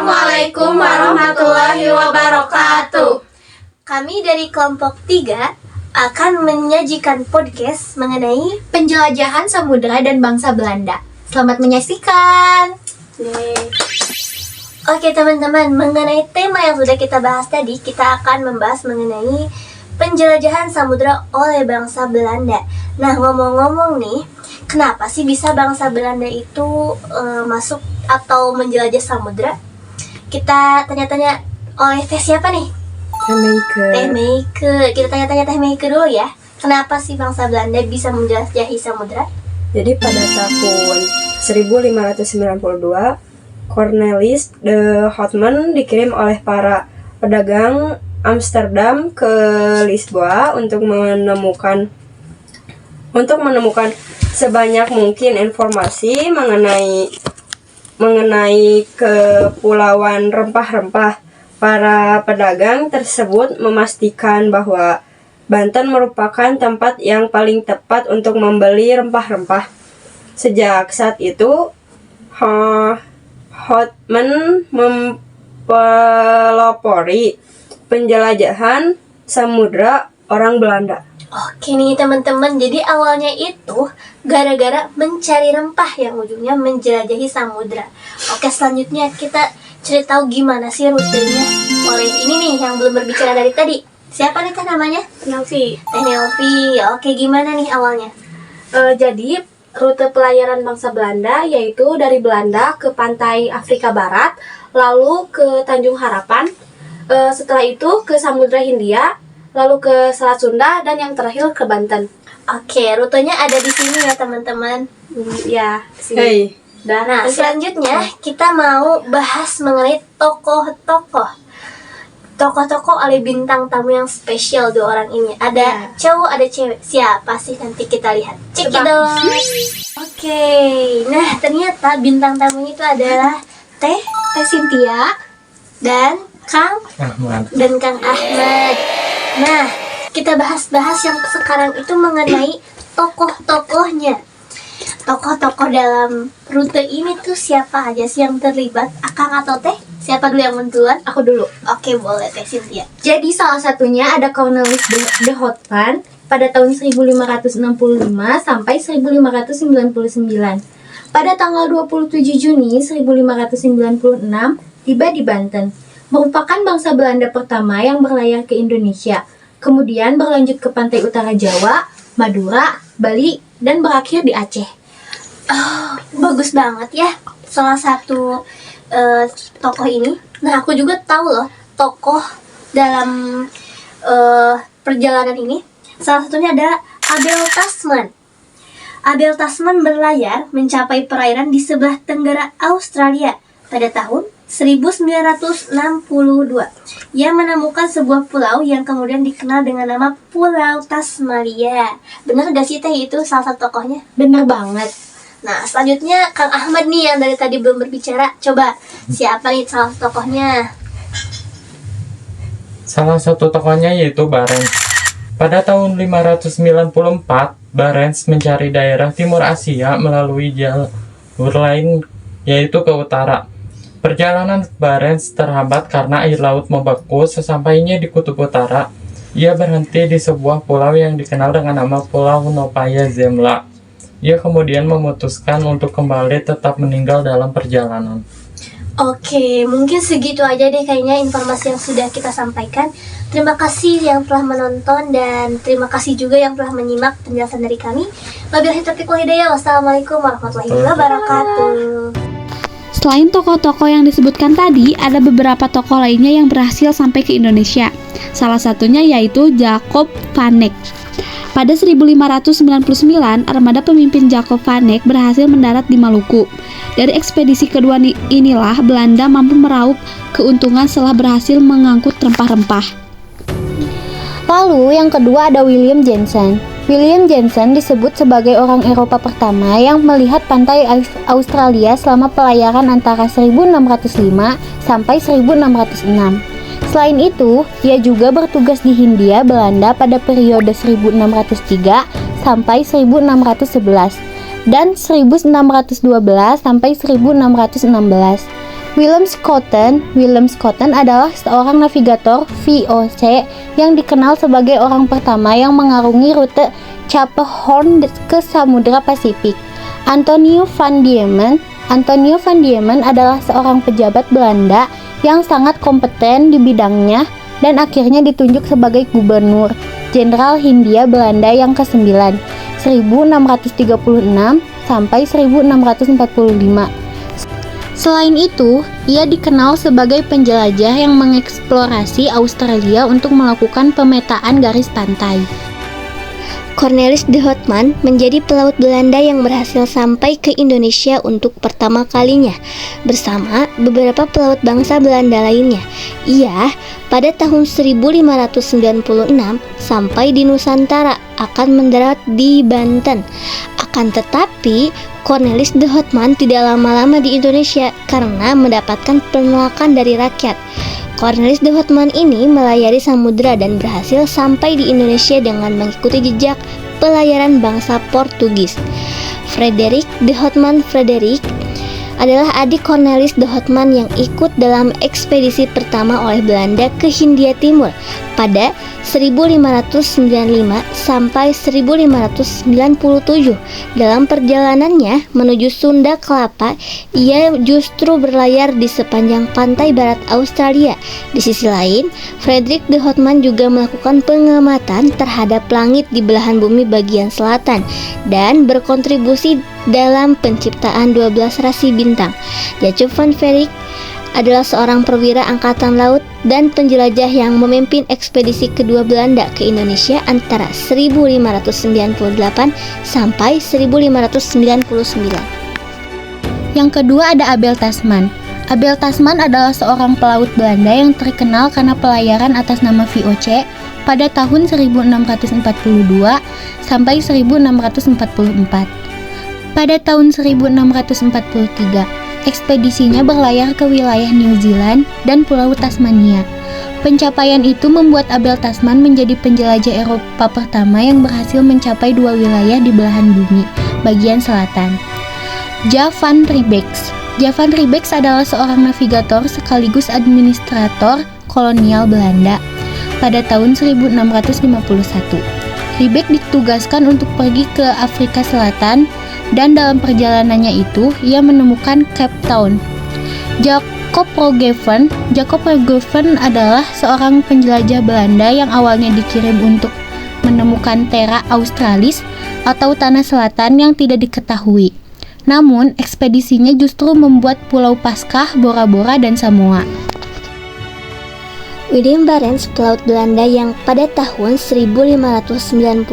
Assalamualaikum warahmatullahi wabarakatuh. Kami dari kelompok 3 akan menyajikan podcast mengenai Penjelajahan samudera dan bangsa Belanda. Selamat menyaksikan. Oke teman-teman, mengenai tema yang sudah kita bahas tadi, kita akan membahas mengenai penjelajahan samudera oleh bangsa Belanda. Nah, ngomong-ngomong nih, kenapa sih bisa bangsa Belanda itu masuk atau menjelajah samudera? Kita tanya-tanya oleh Teh siapa nih? Teh Meike. Kita tanya-tanya Teh Meike dulu ya. Kenapa sih bangsa Belanda bisa menjelajahi samudera? Jadi pada tahun 1592, Cornelis de Houtman dikirim oleh para pedagang Amsterdam ke Lisboa untuk menemukan sebanyak mungkin informasi mengenai kepulauan rempah-rempah. Para pedagang tersebut memastikan bahwa Banten merupakan tempat yang paling tepat untuk membeli rempah-rempah. Sejak saat itu, Houtman mempelopori penjelajahan samudera orang Belanda. Oke nih teman-teman, jadi awalnya itu gara-gara mencari rempah yang ujungnya menjelajahi samudera. Oke, selanjutnya kita cari tahu gimana sih rutenya oleh ini nih yang belum berbicara dari tadi. Siapa nih Teh namanya? Nelvi. Teh Nelvi. Oke, gimana nih awalnya? Jadi rute pelayaran bangsa Belanda yaitu dari Belanda ke pantai Afrika Barat, lalu ke Tanjung Harapan, setelah itu ke Samudra Hindia, lalu ke Selat Sunda, dan yang terakhir ke Banten. Oke, rutenya ada di sini ya teman-teman. Ya, sini. Hey, Nah, selanjutnya kita mau bahas mengenai tokoh-tokoh oleh bintang tamu yang spesial 2 orang ini. Ada cowok, ada cewek. Siapa sih? Nanti kita lihat. Cekidot. Oke, nah ternyata bintang tamunya itu adalah Teh Cynthia dan Kang Ahmad. Nah, kita bahas yang sekarang itu mengenai tokoh-tokohnya. Tokoh-tokoh dalam rute ini tuh siapa aja sih yang terlibat? Akang atau Teh? Siapa dulu yang duluan? Aku dulu. Oke, boleh Teh Cynthia. Jadi salah satunya ada Cornelis de Houtman pada tahun 1565 sampai 1599. Pada tanggal 27 Juni 1596 tiba di Banten. Merupakan bangsa Belanda pertama yang berlayar ke Indonesia. Kemudian berlanjut ke pantai utara Jawa, Madura, Bali, dan berakhir di Aceh. Oh, bagus banget ya salah satu tokoh ini. Nah, aku juga tahu loh tokoh dalam perjalanan ini. Salah satunya ada Abel Tasman. Abel Tasman berlayar mencapai perairan di sebelah tenggara Australia pada tahun 1962. Ia menemukan sebuah pulau yang kemudian dikenal dengan nama Pulau Tasmania. Benar gak sih Teh itu salah satu tokohnya? Bener banget. Nah, selanjutnya Kang Ahmad nih yang dari tadi belum berbicara. Coba, siapa nih salah satu tokohnya? Salah satu tokohnya yaitu Barents. Pada tahun 594, Barents mencari daerah Timur Asia melalui jalur lain yaitu ke utara. Perjalanan Barents terhambat karena air laut membeku. Sesampainya di kutub utara, ia berhenti di sebuah pulau yang dikenal dengan nama Pulau Novaya Zemlya. Ia kemudian memutuskan untuk kembali tetap meninggal dalam perjalanan. Oke, mungkin segitu aja deh kayaknya informasi yang sudah kita sampaikan. Terima kasih yang telah menonton dan terima kasih juga yang telah menyimak penjelasan dari kami. Wabillahi taufiq wal hidayah. Wassalamualaikum warahmatullahi wabarakatuh. Selain tokoh-tokoh yang disebutkan tadi, ada beberapa tokoh lainnya yang berhasil sampai ke Indonesia. Salah satunya yaitu Jacob van Eyck. Pada 1599, armada pemimpin Jacob van Eyck berhasil mendarat di Maluku. Dari ekspedisi kedua inilah Belanda mampu meraup keuntungan setelah berhasil mengangkut rempah-rempah. Lalu yang kedua ada William Jensen. William Jensen disebut sebagai orang Eropa pertama yang melihat pantai Australia selama pelayaran antara 1605 sampai 1606. Selain itu, ia juga bertugas di Hindia Belanda pada periode 1603 sampai 1611 dan 1612 sampai 1616. Willem Schouten adalah seorang navigator VOC yang dikenal sebagai orang pertama yang mengarungi rute Cape Horn ke Samudra Pasifik. Antonio van Diemen adalah seorang pejabat Belanda yang sangat kompeten di bidangnya dan akhirnya ditunjuk sebagai Gubernur Jenderal Hindia Belanda yang ke-9 1636 sampai 1645. Selain itu, ia dikenal sebagai penjelajah yang mengeksplorasi Australia untuk melakukan pemetaan garis pantai. Cornelis de Houtman menjadi pelaut Belanda yang berhasil sampai ke Indonesia untuk pertama kalinya bersama beberapa pelaut bangsa Belanda lainnya. Ia pada tahun 1596 sampai di Nusantara akan mendarat di Banten. Akan tetapi, Cornelis de Houtman tidak lama-lama di Indonesia karena mendapatkan penolakan dari rakyat. Cornelis de Houtman ini melayari samudra dan berhasil sampai di Indonesia dengan mengikuti jejak pelayaran bangsa Portugis. Frederik de Houtman adalah adik Cornelis de Houtman yang ikut dalam ekspedisi pertama oleh Belanda ke Hindia Timur pada 1595 sampai 1597. Dalam perjalanannya menuju Sunda Kelapa, ia justru berlayar di sepanjang pantai barat Australia. Di sisi lain, Frederik de Houtman juga melakukan pengamatan terhadap langit di belahan bumi bagian selatan dan berkontribusi dalam penciptaan 12 rasi bintang. Jacob van Verik adalah seorang perwira angkatan laut dan penjelajah yang memimpin ekspedisi kedua Belanda ke Indonesia antara 1598 sampai 1599. Yang kedua ada Abel Tasman. Abel Tasman adalah seorang pelaut Belanda yang terkenal karena pelayaran atas nama VOC pada tahun 1642 sampai 1644. Pada tahun 1643, ekspedisinya berlayar ke wilayah New Zealand dan Pulau Tasmania. Pencapaian itu membuat Abel Tasman menjadi penjelajah Eropa pertama yang berhasil mencapai dua wilayah di belahan bumi bagian selatan. Ja van Riebeeck adalah seorang navigator sekaligus administrator kolonial Belanda pada tahun 1651. Riebeeck ditugaskan untuk pergi ke Afrika Selatan dan dalam perjalanannya itu ia menemukan Cape Town. Jacob Roggeveen adalah seorang penjelajah Belanda yang awalnya dikirim untuk menemukan Terra Australis atau tanah selatan yang tidak diketahui. Namun, ekspedisinya justru membuat Pulau Paskah, Bora Bora, dan Samoa. William Barents, pelaut Belanda yang pada tahun 1594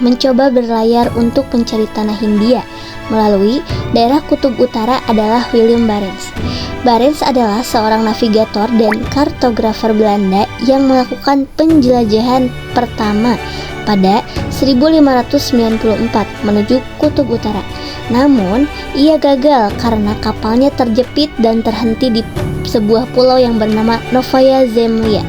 mencoba berlayar untuk mencari tanah Hindia melalui daerah Kutub Utara adalah William Barents. Barents adalah seorang navigator dan kartografer Belanda yang melakukan penjelajahan pertama pada 1594 menuju Kutub Utara. Namun, ia gagal karena kapalnya terjepit dan terhenti di sebuah pulau yang bernama Novaya Zemlya.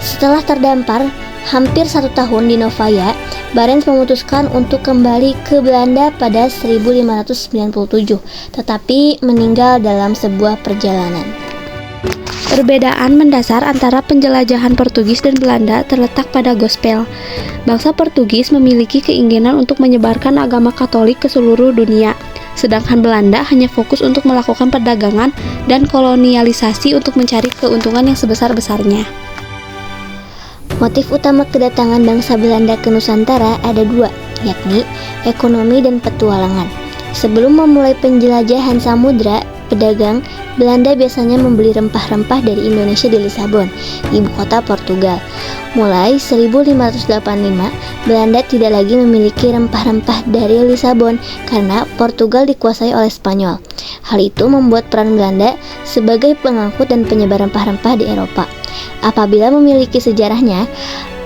Setelah terdampar hampir 1 tahun di Novaya, Barents memutuskan untuk kembali ke Belanda pada 1597, tetapi meninggal dalam sebuah perjalanan. Perbedaan mendasar antara penjelajahan Portugis dan Belanda terletak pada gospel. Bangsa Portugis memiliki keinginan untuk menyebarkan agama Katolik ke seluruh dunia, sedangkan Belanda hanya fokus untuk melakukan perdagangan dan kolonialisasi untuk mencari keuntungan yang sebesar-besarnya. Motif utama kedatangan bangsa Belanda ke Nusantara ada dua, yakni ekonomi dan petualangan. Sebelum memulai penjelajahan samudra, pedagang Belanda biasanya membeli rempah-rempah dari Indonesia di Lisabon, ibu kota Portugal. Mulai 1585, Belanda tidak lagi memiliki rempah-rempah dari Lisabon karena Portugal dikuasai oleh Spanyol. Hal itu membuat peran Belanda sebagai pengangkut dan penyebar rempah-rempah di Eropa. Apabila memiliki sejarahnya,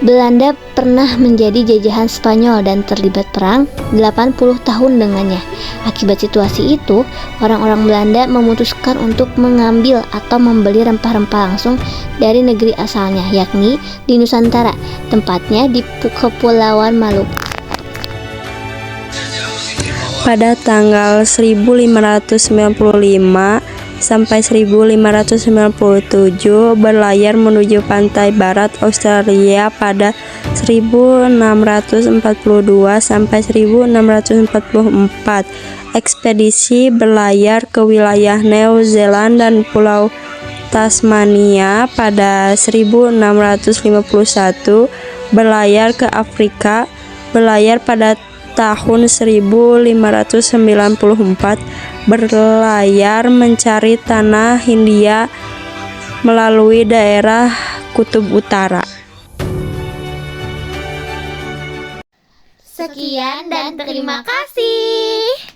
Belanda pernah menjadi jajahan Spanyol dan terlibat perang 80 tahun dengannya. Akibat situasi itu, orang-orang Belanda memutuskan untuk mengambil atau membeli rempah-rempah langsung dari negeri asalnya, yakni di Nusantara, tempatnya di Kepulauan Maluku. Pada tanggal 1595, sampai 1597 berlayar menuju pantai barat Australia pada 1642 sampai 1644. Ekspedisi berlayar ke wilayah New Zealand dan Pulau Tasmania pada 1651, berlayar ke Afrika, berlayar pada tahun 1594, berlayar mencari tanah Hindia melalui daerah Kutub Utara. Sekian dan terima kasih.